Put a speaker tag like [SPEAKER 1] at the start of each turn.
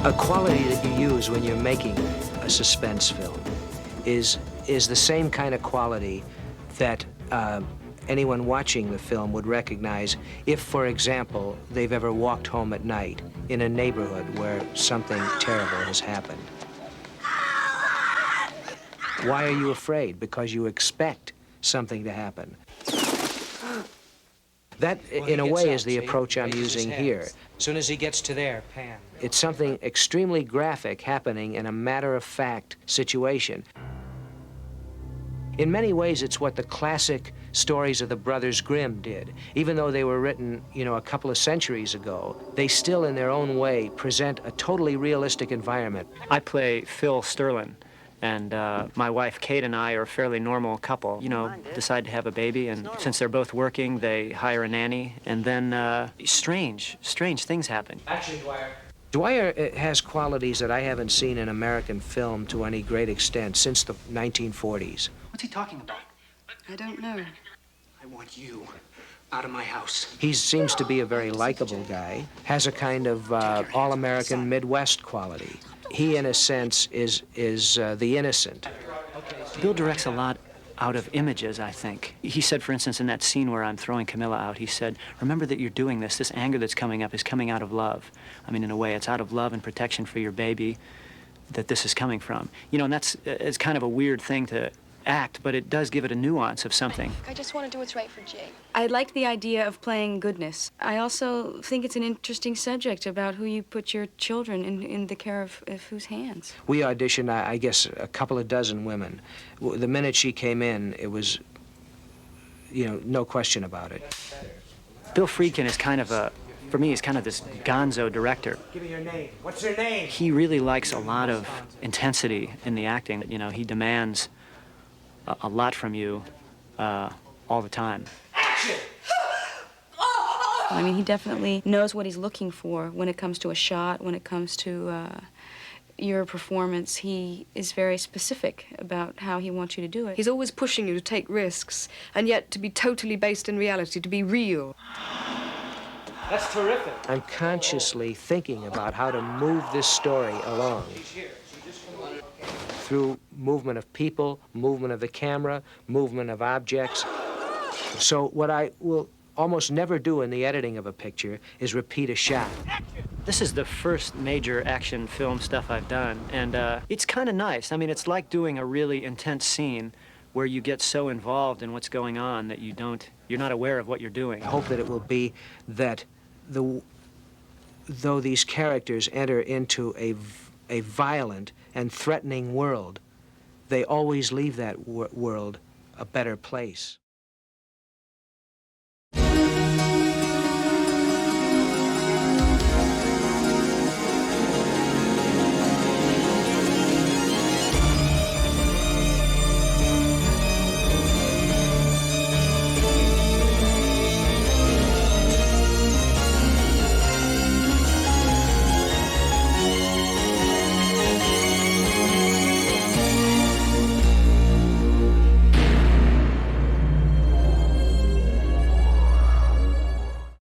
[SPEAKER 1] A quality that you use when you're making a suspense film is the same kind of quality that anyone watching the film would recognize if, for example, they've ever walked home at night in a neighborhood where something terrible has happened. Why are you afraid? Because you expect something to happen. That, in a way, is the approach I'm using here.
[SPEAKER 2] As soon as he gets to there, pan.
[SPEAKER 1] It's something extremely graphic happening in a matter-of-fact situation. In many ways, it's what the classic stories of the Brothers Grimm did. Even though they were written, you know, a couple of centuries ago, they still, in their own way, present a totally realistic environment.
[SPEAKER 3] I play Phil Sterling, and my wife Kate and I are a fairly normal couple. You know, decide to have a baby, and since they're both working, they hire a nanny, and then strange things happen.
[SPEAKER 2] Actually,
[SPEAKER 1] Dwyer has qualities that I haven't seen in American film to any great extent since the 1940s.
[SPEAKER 2] What's he talking about?
[SPEAKER 4] I don't know.
[SPEAKER 2] I want you out of my house.
[SPEAKER 1] He seems to be a very likable guy, has a kind of all-American Midwest quality. He, in a sense, is the innocent.
[SPEAKER 3] Bill directs a lot out of images, I think. He said, for instance, in that scene where I'm throwing Camilla out, he said, remember that you're doing this. This anger that's coming up is coming out of love. I mean, in a way, it's out of love and protection for your baby that this is coming from. You know, and it's kind of a weird thing to act, but it does give it a nuance of something.
[SPEAKER 5] I just want to do what's right for Jake.
[SPEAKER 4] I like the idea of playing goodness. I also think it's an interesting subject about who you put your children in the care of whose hands.
[SPEAKER 1] We auditioned, I guess, a couple of dozen women. The minute she came in, it was, you know, no question about it.
[SPEAKER 3] Bill Friedkin is kind of for me, he's kind of this gonzo director.
[SPEAKER 2] Give me your name. What's your name?
[SPEAKER 3] He really likes a lot of intensity in the acting. You know, he demands a lot from you all the time.
[SPEAKER 2] Action!
[SPEAKER 4] I mean, he definitely knows what he's looking for when it comes to a shot, when it comes to your performance. He is very specific about how he wants you to do it.
[SPEAKER 6] He's always pushing you to take risks, and yet to be totally based in reality, to be real.
[SPEAKER 2] That's terrific.
[SPEAKER 1] I'm consciously thinking about how to move this story along through movement of people, movement of the camera, movement of objects. So what I will almost never do in the editing of a picture is repeat a shot.
[SPEAKER 3] This is the first major action film stuff I've done, and it's kind of nice. I mean, it's like doing a really intense scene where you get so involved in what's going on that you're not aware of what you're doing.
[SPEAKER 1] I hope that it will be that though these characters enter into a violent and threatening world, they always leave that world a better place.